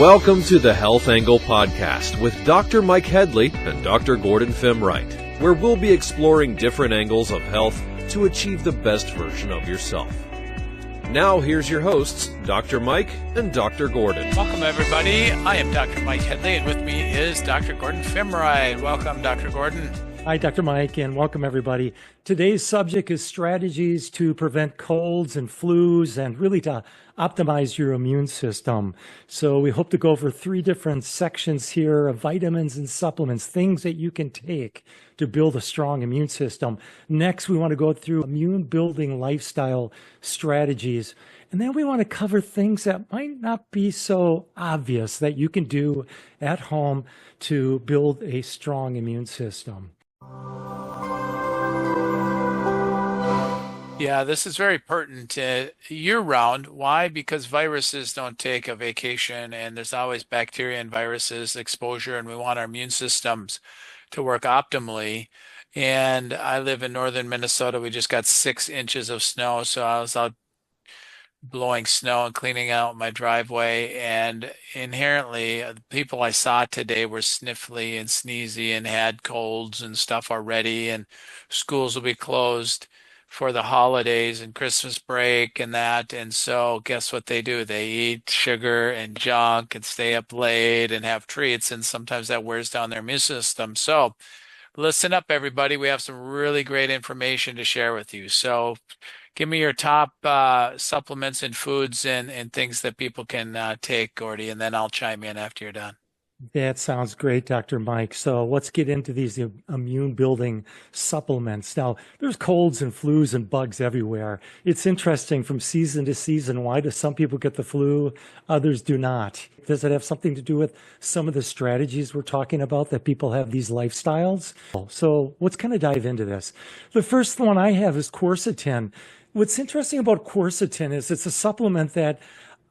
Welcome to the Health Angle Podcast with Dr. Mike Headlee and Dr. Gordon Fimreite, where we'll be exploring different angles of health to achieve the best version of yourself. Now here's your hosts, Dr. Mike and Dr. Gordon. Welcome everybody. I am Dr. Mike Headlee and with me is Dr. Gordon Fimreite. Welcome, Dr. Gordon. Hi, Dr. Mike, and welcome everybody. Today's subject is strategies to prevent colds and flus and really to optimize your immune system. So we hope to go over three different sections here of vitamins and supplements, things that you can take to build a strong immune system. Next, we want to go through immune building lifestyle strategies. And then we want to cover things that might not be so obvious that you can do at home to build a strong immune system. Yeah, this is very pertinent year-round. Why? Because viruses don't take a vacation, and there's always bacteria and viruses exposure, and we want our immune systems to work optimally. And I live in northern Minnesota. We just got 6 inches of snow, so I was out blowing snow and cleaning out my driveway, and inherently the people I saw today were sniffly and sneezy and had colds and stuff already, and schools will be closed for the holidays and Christmas break and that. And so guess what they do? They eat sugar and junk and stay up late and have treats, and sometimes that wears down their immune system. So listen up, everybody. We have some really great information to share with you. So give me your top supplements and foods and things that people can take, Gordy, and then I'll chime in after you're done. That sounds great, Dr. Mike. So let's get into these immune building supplements. Now, there's colds and flus and bugs everywhere. It's interesting from season to season. Why do some people get the flu? Others do not. Does it have something to do with some of the strategies we're talking about that people have these lifestyles? So let's kind of dive into this. The first one I have is quercetin. What's interesting about quercetin is it's a supplement that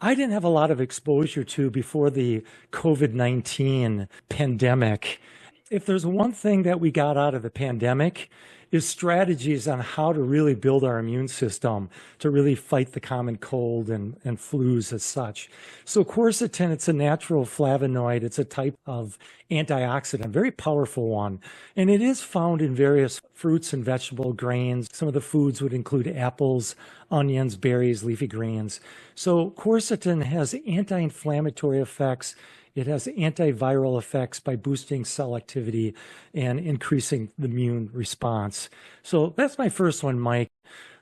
I didn't have a lot of exposure to before the COVID-19 pandemic. If there's one thing that we got out of the pandemic, is strategies on how to really build our immune system to really fight the common cold and flus as such. So quercetin, it's a natural flavonoid. It's a type of antioxidant, very powerful one. And it is found in various fruits and vegetable grains. Some of the foods would include apples, onions, berries, leafy greens. So quercetin has anti-inflammatory effects. It has antiviral effects by boosting cell activity and increasing the immune response. So that's my first one, Mike.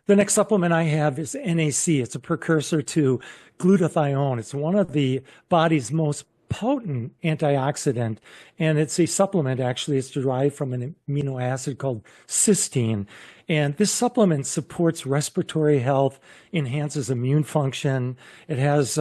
The next supplement I have is NAC. It's a precursor to glutathione. It's one of the body's most potent antioxidant, and it's a supplement. Actually, it's derived from an amino acid called cysteine. And this supplement supports respiratory health, enhances immune function. It has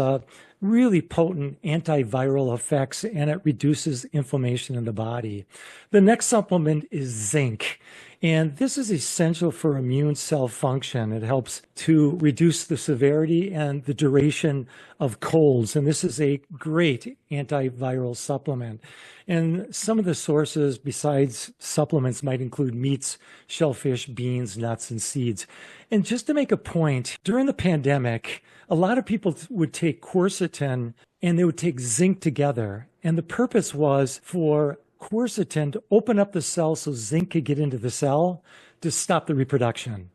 really potent antiviral effects, and it reduces inflammation in the body. The next supplement is zinc, and this is essential for immune cell function. It helps to reduce the severity and the duration of colds, and this is a great antiviral supplement. And some of the sources besides supplements might include meats, shellfish, beans, nuts, and seeds. And just to make a point, during the pandemic, a lot of people would take quercetin and they would take zinc together. And the purpose was for quercetin to open up the cell so zinc could get into the cell to stop the reproduction.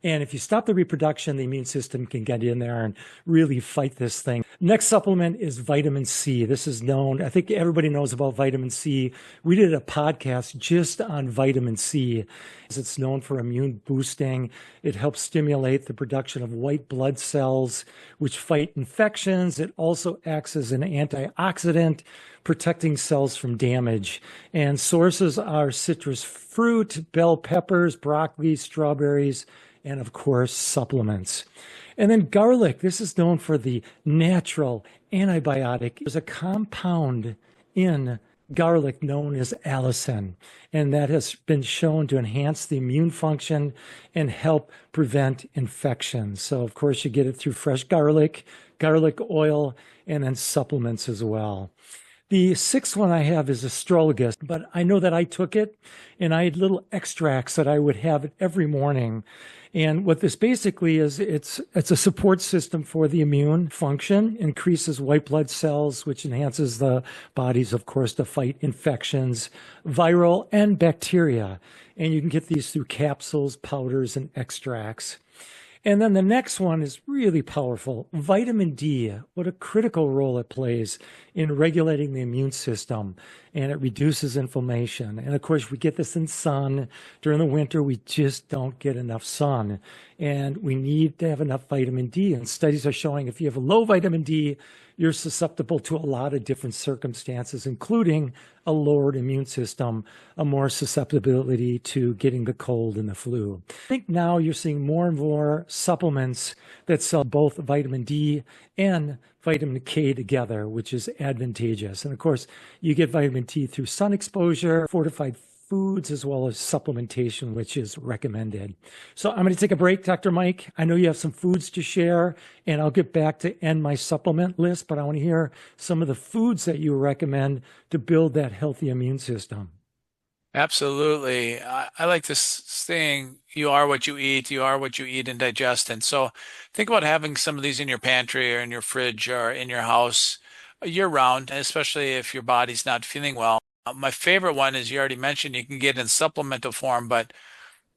And if you stop the reproduction, the immune system can get in there and really fight this thing. Next supplement is vitamin C. This is known, I think everybody knows about vitamin C. We did a podcast just on vitamin C. It's known for immune boosting. It helps stimulate the production of white blood cells, which fight infections. It also acts as an antioxidant, protecting cells from damage. And sources are citrus fruit, bell peppers, broccoli, strawberries, and of course, supplements. And then garlic, this is known for the natural antibiotic. There's a compound in garlic known as allicin, and that has been shown to enhance the immune function and help prevent infections. So of course, you get it through fresh garlic, garlic oil, and then supplements as well. The sixth one I have is astragalus, but I know that I took it and I had little extracts that I would have it every morning. And what this basically is, it's a support system for the immune function, increases white blood cells, which enhances the body's, of course, to fight infections, viral and bacteria. And you can get these through capsules, powders, and extracts. And then the next one is really powerful. Vitamin D, what a critical role it plays in regulating the immune system, and it reduces inflammation. And of course, we get this in sun. During the winter, we just don't get enough sun, and we need to have enough vitamin D. And studies are showing if you have low vitamin D, you're susceptible to a lot of different circumstances, including a lowered immune system, a more susceptibility to getting the cold and the flu. I think now you're seeing more and more supplements that sell both vitamin D and vitamin K together, which is advantageous. And of course, you get vitamin D through sun exposure, fortified foods, as well as supplementation, which is recommended. So I'm going to take a break, Dr. Mike. I know you have some foods to share, and I'll get back to end my supplement list, but I want to hear some of the foods that you recommend to build that healthy immune system. Absolutely. I like this saying, you are what you eat and digest. And so think about having some of these in your pantry or in your fridge or in your house year round, especially if your body's not feeling well. My favorite one is you already mentioned you can get in supplemental form, but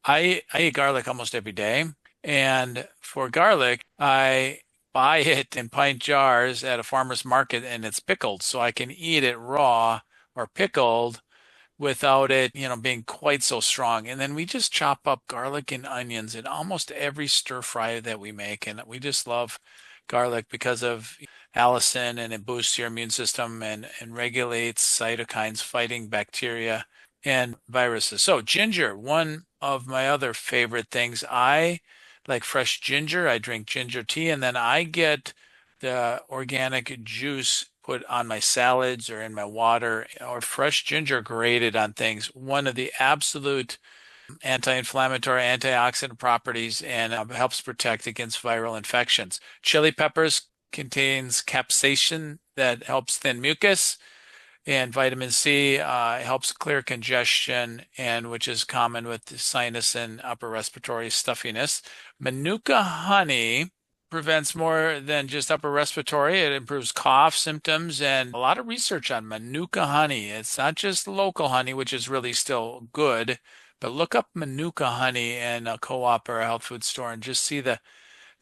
I eat garlic almost every day. And for garlic, I buy it in pint jars at a farmer's market and it's pickled. So I can eat it raw or pickled without it, being quite so strong. And then we just chop up garlic and onions in almost every stir fry that we make. And we just love garlic because of allicin, and it boosts your immune system and regulates cytokines fighting bacteria and viruses. So ginger, one of my other favorite things. I like fresh ginger. I drink ginger tea, and then I get the organic juice put on my salads or in my water, or fresh ginger grated on things. One of the absolute anti-inflammatory, antioxidant properties, and helps protect against viral infections. Chili peppers contains capsaicin that helps thin mucus, and vitamin C helps clear congestion, and which is common with sinus and upper respiratory stuffiness. Manuka honey prevents more than just upper respiratory. It improves cough symptoms, and a lot of research on Manuka honey. It's not just local honey, which is really still good, but look up Manuka honey in a co-op or a health food store and just see the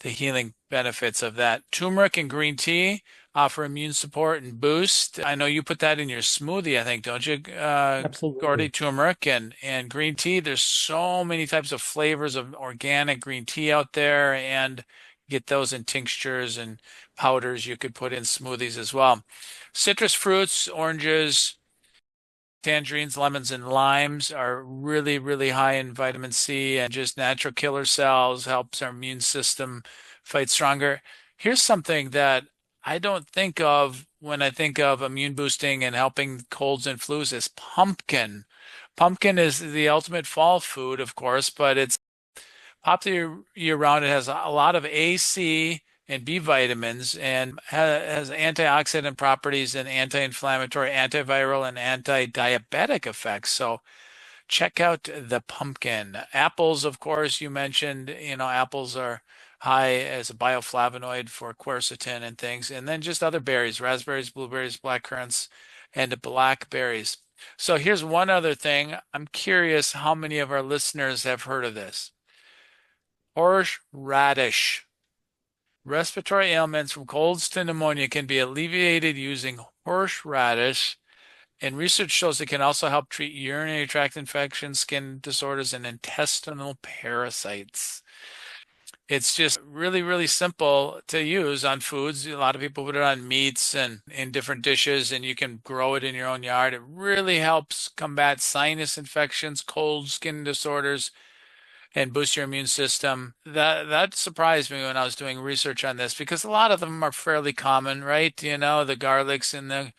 healing benefits of that. Turmeric and green tea offer immune support and boost. I know you put that in your smoothie, I think, don't you, Absolutely. Gordy? Turmeric and green tea. There's so many types of flavors of organic green tea out there, and get those in tinctures and powders you could put in smoothies as well. Citrus fruits, oranges, tangerines, lemons, and limes are really, really high in vitamin C and just natural killer cells, helps our immune system fight stronger. Here's something that I don't think of when I think of immune boosting and helping colds and flus is pumpkin. Pumpkin is the ultimate fall food, of course, but it's popular year round. It has a lot of A, C, and B vitamins, and has antioxidant properties and anti-inflammatory, antiviral, and anti-diabetic effects. So check out the pumpkin. Apples, of course, you mentioned, apples are high as a bioflavonoid for quercetin and things, and then just other berries, raspberries, blueberries, blackcurrants, and blackberries. So here's one other thing. I'm curious how many of our listeners have heard of this. Horseradish. Respiratory ailments from colds to pneumonia can be alleviated using horseradish, and research shows it can also help treat urinary tract infections, skin disorders, and intestinal parasites. It's just really, really simple to use on foods. A lot of people put it on meats and in different dishes, and you can grow it in your own yard. It really helps combat sinus infections, colds, skin disorders, and boost your immune system. That surprised me when I was doing research on this, because a lot of them are fairly common, right? The garlics and the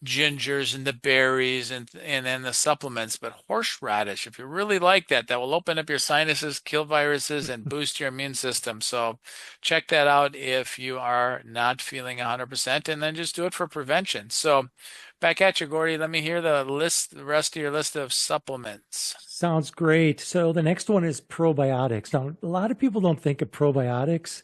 gingers and the berries and then the supplements. But horseradish, if you really like that, that will open up your sinuses, kill viruses, and boost your immune system. So check that out if you are not feeling 100%, and then just do it for prevention. So back at you, Gordy. Let me hear the rest of your list of supplements. Sounds great. So the next one is probiotics. Now, a lot of people don't think of probiotics,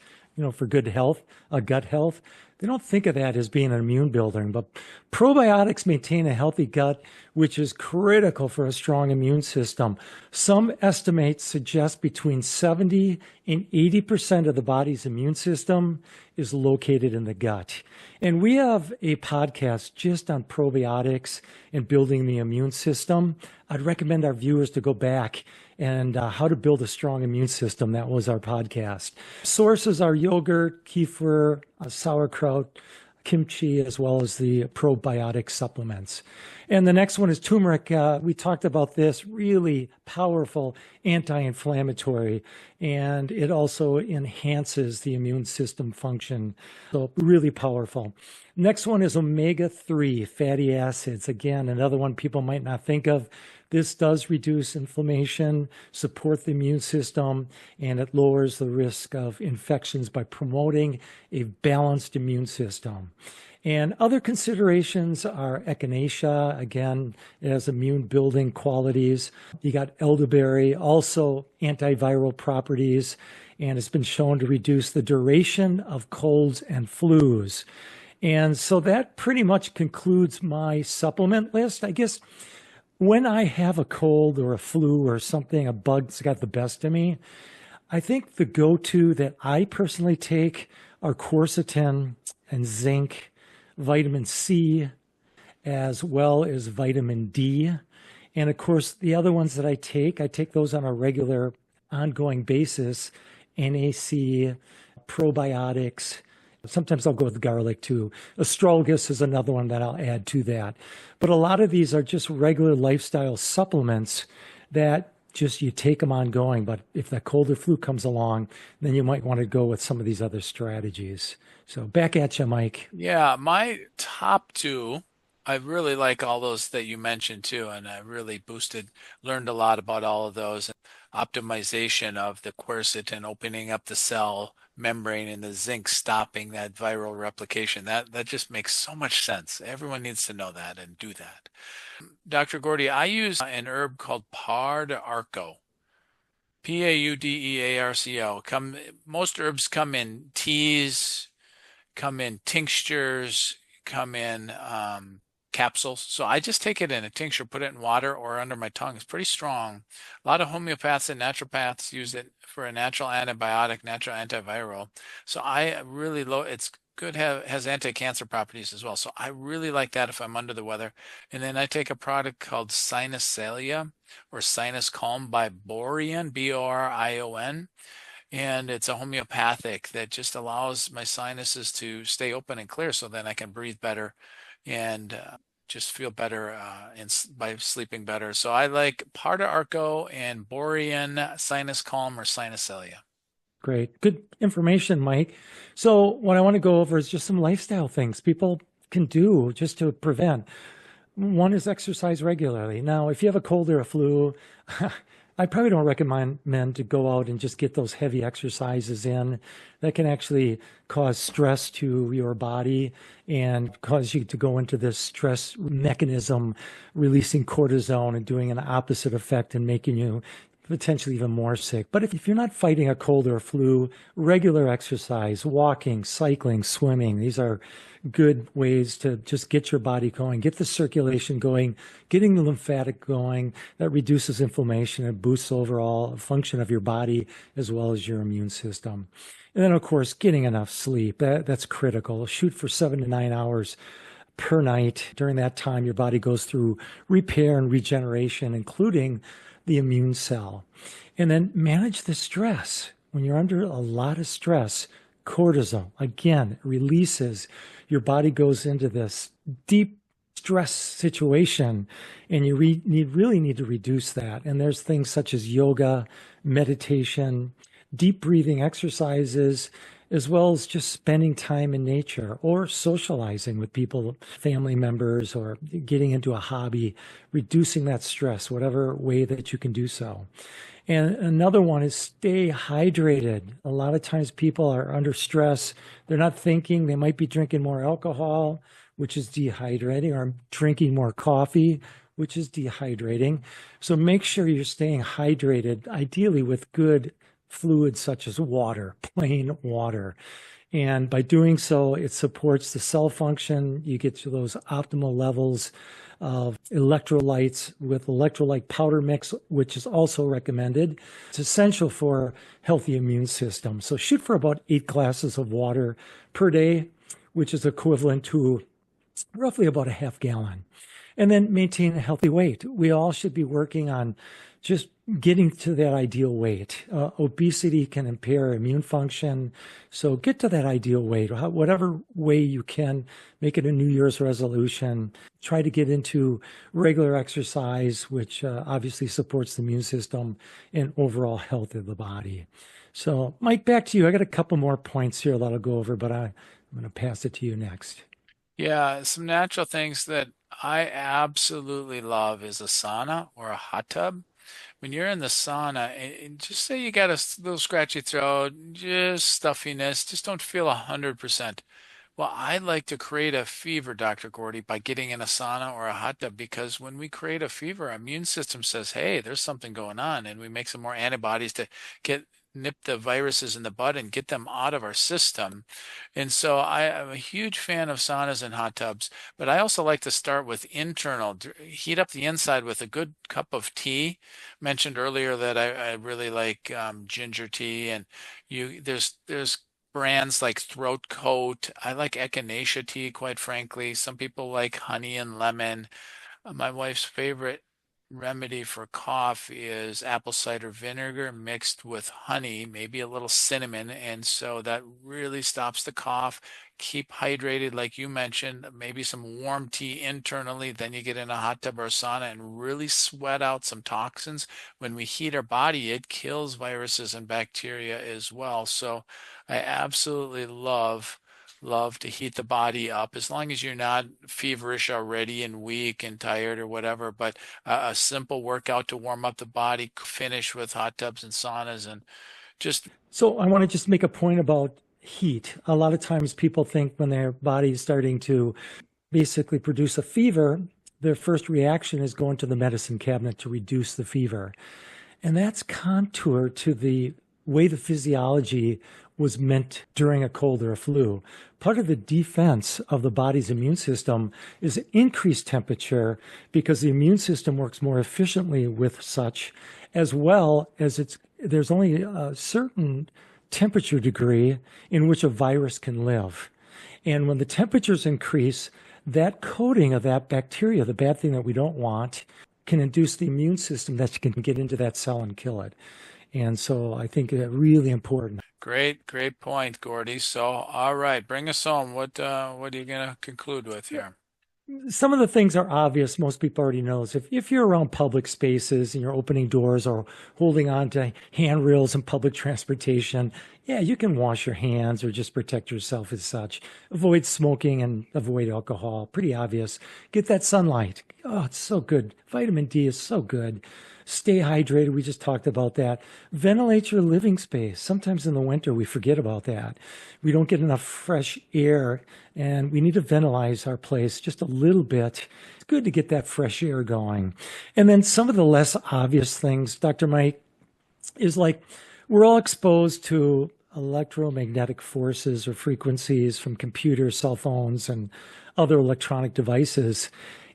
for good health, gut health. They don't think of that as being an immune building, but probiotics maintain a healthy gut, which is critical for a strong immune system. Some estimates suggest between 70 and 80% of the body's immune system is located in the gut. And we have a podcast just on probiotics and building the immune system. I'd recommend our viewers to go back and how to build a strong immune system. That was our podcast. Sources are yogurt, kefir, sauerkraut, kimchi, as well as the probiotic supplements. And the next one is turmeric. We talked about this, really powerful anti-inflammatory, and it also enhances the immune system function. So really powerful. Next one is omega-3 fatty acids. Again, another one people might not think of. This does reduce inflammation, support the immune system, and it lowers the risk of infections by promoting a balanced immune system. And other considerations are echinacea. Again, it has immune building qualities. You got elderberry, also antiviral properties, and it's been shown to reduce the duration of colds and flus. And so that pretty much concludes my supplement list. I guess when I have a cold or a flu or something, a bug's got the best of me, I think the go-to that I personally take are quercetin and zinc, vitamin C, as well as vitamin D. And of course, the other ones that I take those on a regular, ongoing basis, NAC, probiotics. Sometimes I'll go with garlic too. Astragalus is another one that I'll add to that. But a lot of these are just regular lifestyle supplements that just you take them ongoing. But if that cold or flu comes along, then you might want to go with some of these other strategies. So back at you, Mike. Yeah, my top two, I really like all those that you mentioned too, and I really learned a lot about all of those. Optimization of the quercetin, opening up the cell membrane, and the zinc stopping that viral replication. That just makes so much sense. Everyone needs to know that and do that. Dr. Gordy, I use an herb called Paudarco. Paudearco. Most herbs come in teas, come in tinctures, come in capsules. So I just take it in a tincture, put it in water or under my tongue. It's pretty strong. A lot of homeopaths and naturopaths use it for a natural antibiotic, natural antiviral. So I really it's good, has anti-cancer properties as well. So I really like that if I'm under the weather. And then I take a product called Sinasalia or Sinus Calm by Borion, Borion. And it's a homeopathic that just allows my sinuses to stay open and clear so then I can breathe better and just feel better by sleeping better. So I like Paudarco and Borion Sinus Calm or Sinasalia. Great. Good information, Mike. So what I want to go over is just some lifestyle things people can do just to prevent. One is exercise regularly. Now, if you have a cold or a flu, I probably don't recommend men to go out and just get those heavy exercises in. That can actually cause stress to your body and cause you to go into this stress mechanism, releasing cortisone and doing an opposite effect and making you potentially even more sick. But if you're not fighting a cold or a flu, regular exercise, walking, cycling, swimming, these are good ways to just get your body going, get the circulation going, getting the lymphatic going. That reduces inflammation and boosts overall function of your body as well as your immune system. And then, of course, getting enough sleep. That's critical. Shoot for 7 to 9 hours per night. During that time, your body goes through repair and regeneration, including the immune cell. And then manage the stress. When you're under a lot of stress, cortisol, again, releases. Your body goes into this deep stress situation, and you really need to reduce that. And there's things such as yoga, meditation, deep breathing exercises, as well as just spending time in nature or socializing with people, family members, or getting into a hobby, reducing that stress, whatever way that you can do so. And another one is stay hydrated. A lot of times people are under stress. They're not thinking. They might be drinking more alcohol, which is dehydrating, or drinking more coffee, which is dehydrating. So make sure you're staying hydrated, ideally with good fluids such as water, plain water. And by doing so, it supports the cell function. You get to those optimal levels of electrolytes with electrolyte powder mix, which is also recommended. It's essential for healthy immune system. So shoot for about 8 glasses of water per day, which is equivalent to roughly about a half gallon. And then maintain a healthy weight. We all should be working on just getting to that ideal weight. Obesity can impair immune function. So get to that ideal weight, whatever way you can. Make it a New Year's resolution. Try to get into regular exercise, which obviously supports the immune system and overall health of the body. So Mike, back to you. I got a couple more points here that I'll go over, but I'm going to pass it to you next. Yeah, some natural things that I absolutely love is a sauna or a hot tub. When you're in the sauna, and just say you got a little scratchy throat, just stuffiness, just don't feel 100%. Well, I like to create a fever, Dr. Gordy, by getting in a sauna or a hot tub because when we create a fever, our immune system says, hey, there's something going on, and we make some more antibodies to nip the viruses in the bud and get them out of our system. And so I am a huge fan of saunas and hot tubs, but I also like to start with internal, heat up the inside with a good cup of tea. Mentioned earlier that I really like ginger tea, and there's brands like Throat Coat. I like Echinacea tea, quite frankly. Some people like honey and lemon. My wife's favorite remedy for cough is apple cider vinegar mixed with honey, maybe a little cinnamon. And so that really stops the cough. Keep hydrated, like you mentioned, maybe some warm tea internally. Then you get in a hot tub or a sauna and really sweat out some toxins. When we heat our body, it kills viruses and bacteria as well. So I absolutely love to heat the body up as long as you're not feverish already and weak and tired or whatever, but a simple workout to warm up the body, finish with hot tubs and saunas and just. So I want to just make a point about heat. A lot of times people think when their body is starting to basically produce a fever, their first reaction is going to the medicine cabinet to reduce the fever. And that's contour to the way the physiology was meant during a cold or a flu. Part of the defense of the body's immune system is increased temperature because the immune system works more efficiently with such, as well as there's only a certain temperature degree in which a virus can live. And when the temperatures increase, that coating of that bacteria, the bad thing that we don't want, can induce the immune system that can get into that cell and kill it. And so I think really important. Great point, Gordy. So, all right, bring us home. What are you going to conclude with here? Some of the things are obvious. Most people already know. If you're around public spaces and you're opening doors or holding on to handrails in public transportation, yeah, you can wash your hands or just protect yourself as such. Avoid smoking and avoid alcohol. Pretty obvious. Get that sunlight. Oh, it's so good. Vitamin D is so good. Stay hydrated. We just talked about that. Ventilate your living space. Sometimes in the winter, we forget about that. We don't get enough fresh air, and we need to ventilize our place just a little bit. It's good to get that fresh air going. And then some of the less obvious things, Dr. Mike, is like we're all exposed to electromagnetic forces or frequencies from computers, cell phones, and other electronic devices.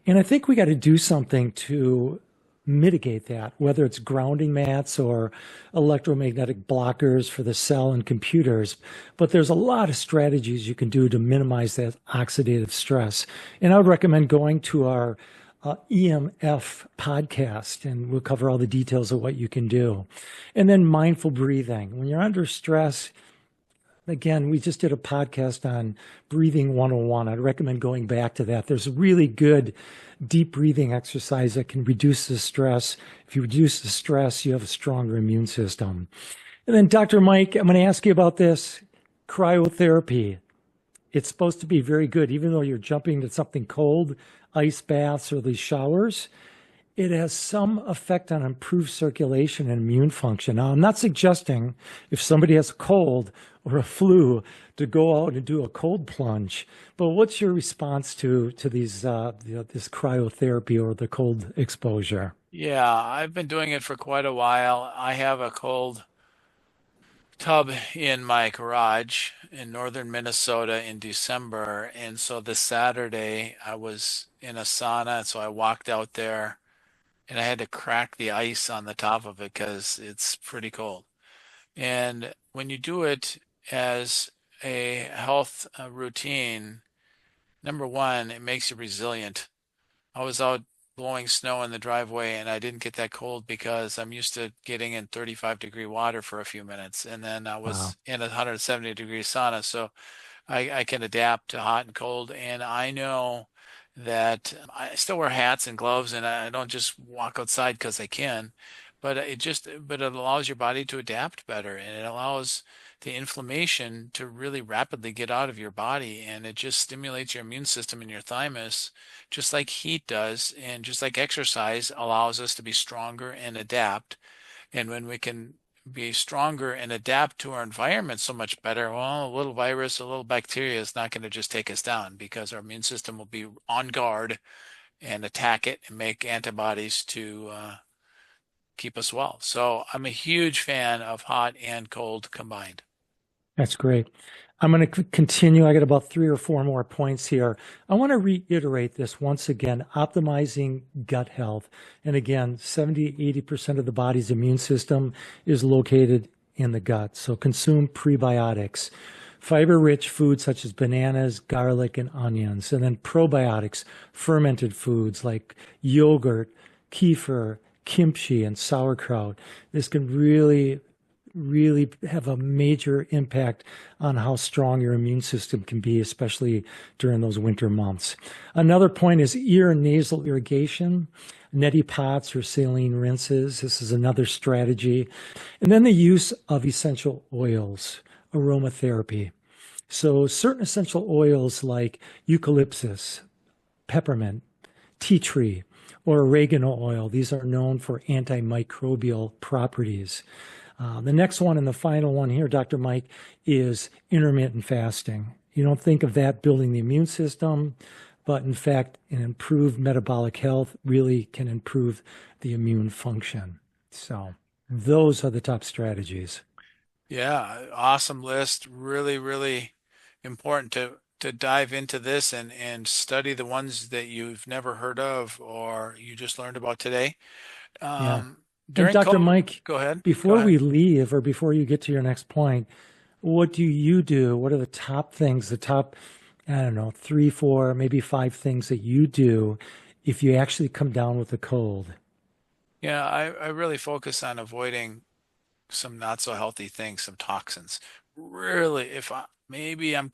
And I think we got to do something to mitigate that, whether it's grounding mats or electromagnetic blockers for the cell and computers. But there's a lot of strategies you can do to minimize that oxidative stress. And I would recommend going to our EMF podcast, and we'll cover all the details of what you can do. And then mindful breathing. When you're under stress, again, we just did a podcast on breathing 101. I'd recommend going back to that. There's a really good deep breathing exercise that can reduce the stress. If you reduce the stress, you have a stronger immune system. And then, Dr. Mike, I'm going to ask you about this. Cryotherapy. It's supposed to be very good, even though you're jumping to something cold, ice baths or these showers. It has some effect on improved circulation and immune function. Now, I'm not suggesting if somebody has a cold or a flu to go out and do a cold plunge, but what's your response to these this cryotherapy or the cold exposure? Yeah, I've been doing it for quite a while. I have a cold tub in my garage in northern Minnesota in December. And so this Saturday I was in a sauna. So I walked out there and I had to crack the ice on the top of it because it's pretty cold. And when you do it as a health routine, number one, it makes you resilient. I was out blowing snow in the driveway and I didn't get that cold because I'm used to getting in 35-degree water for a few minutes. And then I Wow. was in a 170-degree sauna. So I can adapt to hot and cold. And I know that I still wear hats and gloves and I don't just walk outside because I can, but it allows your body to adapt better and it allows the inflammation to really rapidly get out of your body and it just stimulates your immune system and your thymus just like heat does and just like exercise allows us to be stronger and adapt. And when we can be stronger and adapt to our environment so much better, well, a little virus, a little bacteria is not going to just take us down because our immune system will be on guard and attack it and make antibodies to keep us well. So I'm a huge fan of hot and cold combined. That's great. I'm going to continue. I got about three or four more points here. I want to reiterate this once again, optimizing gut health. And again, 70, 80% of the body's immune system is located in the gut. So consume prebiotics, fiber-rich foods such as bananas, garlic, and onions. And then probiotics, fermented foods like yogurt, kefir, kimchi, and sauerkraut. This can really have a major impact on how strong your immune system can be, especially during those winter months. Another point is ear and nasal irrigation, neti pots or saline rinses. This is another strategy. And then the use of essential oils, aromatherapy. So certain essential oils like eucalyptus, peppermint, tea tree, or oregano oil, these are known for antimicrobial properties. The next one and the final one here, Dr. Mike, is intermittent fasting. You don't think of that building the immune system, but in fact, an improved metabolic health really can improve the immune function. So those are the top strategies. Yeah, awesome list. Really, really important to dive into this and study the ones that you've never heard of or you just learned about today. Yeah. Um, And during Dr. COVID, Mike, go ahead. Go before ahead. we leave or before you get to your next point, what do you do? What are the top things, the top, I don't know, three, four, maybe five things that you do if you actually come down with a cold? Yeah, I really focus on avoiding some not so healthy things, some toxins. Really, if I maybe I'm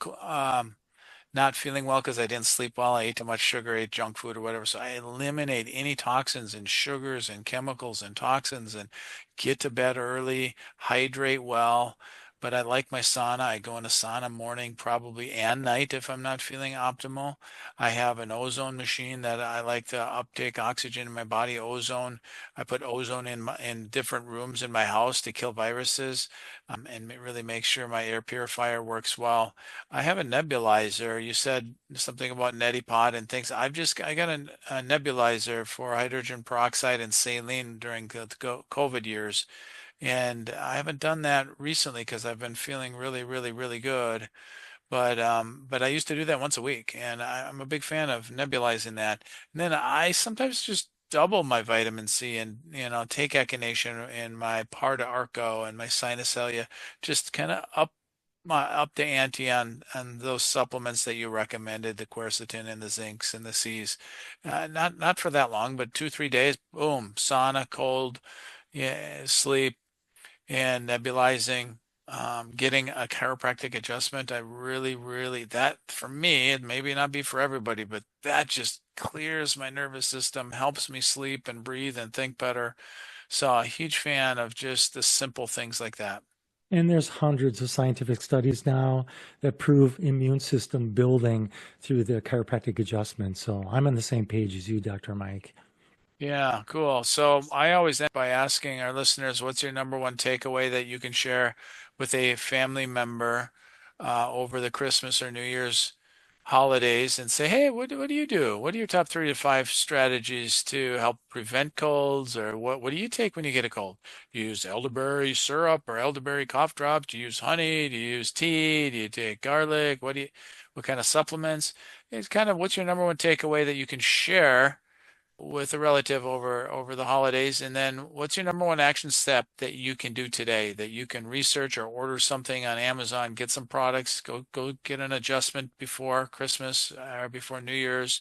not feeling well because I didn't sleep well, I ate too much sugar, ate junk food or whatever. So I eliminate any toxins and sugars and chemicals and toxins and get to bed early, hydrate well. But I like my sauna. I go in a sauna morning, probably and night if I'm not feeling optimal. I have an ozone machine that I like to uptake oxygen in my body, ozone. I put ozone in different rooms in my house to kill viruses, and really make sure my air purifier works well. I have a nebulizer. You said something about neti pot and things. I got a nebulizer for hydrogen peroxide and saline during the COVID years, and I haven't done that recently because I've been feeling really, really, really good. But I used to do that once a week, and I'm a big fan of nebulizing that. And then I sometimes just double my vitamin C and take echinacea in my Parta Arco and my Sinacelia, just kind of up the ante on those supplements that you recommended, the quercetin and the zincs and the C's. Not for that long, but 2 3 days, boom, sauna, cold, yeah, sleep and nebulizing. Getting a chiropractic adjustment, I really, really, that for me, it maybe not be for everybody, but that just clears my nervous system, helps me sleep and breathe and think better. So a huge fan of just the simple things like that. And there's hundreds of scientific studies now that prove immune system building through the chiropractic adjustment. So I'm on the same page as you, Dr. Mike. Yeah, cool. So I always end by asking our listeners, what's your number one takeaway that you can share with a family member over the Christmas or New Year's holidays and say, hey, what do you do? What are your top 3 to 5 strategies to help prevent colds? Or what do you take when you get a cold? Do you use elderberry syrup or elderberry cough drops? Do you use honey? Do you use tea? Do you take garlic? What kind of supplements? It's kind of what's your number one takeaway that you can share with a relative over the holidays? And then what's your number one action step that you can do today, that you can research or order something on Amazon, get some products, go get an adjustment before Christmas or before New Year's?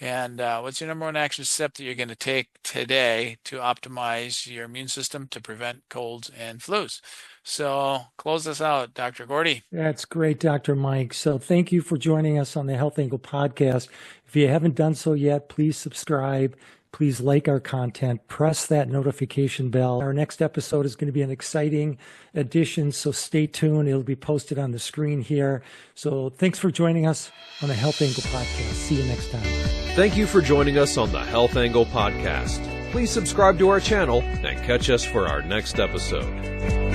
And what's your number one action step that you're going to take today to optimize your immune system to prevent colds and flus? So close this out, Dr. Gordy. That's great, Dr. Mike. So thank you for joining us on the Health Angle podcast. If you haven't done so yet, please subscribe. Please like our content. Press that notification bell. Our next episode is going to be an exciting edition, so stay tuned. It'll be posted on the screen here. So thanks for joining us on the Health Angle podcast. See you next time. Thank you for joining us on the Health Angle podcast. Please subscribe to our channel and catch us for our next episode.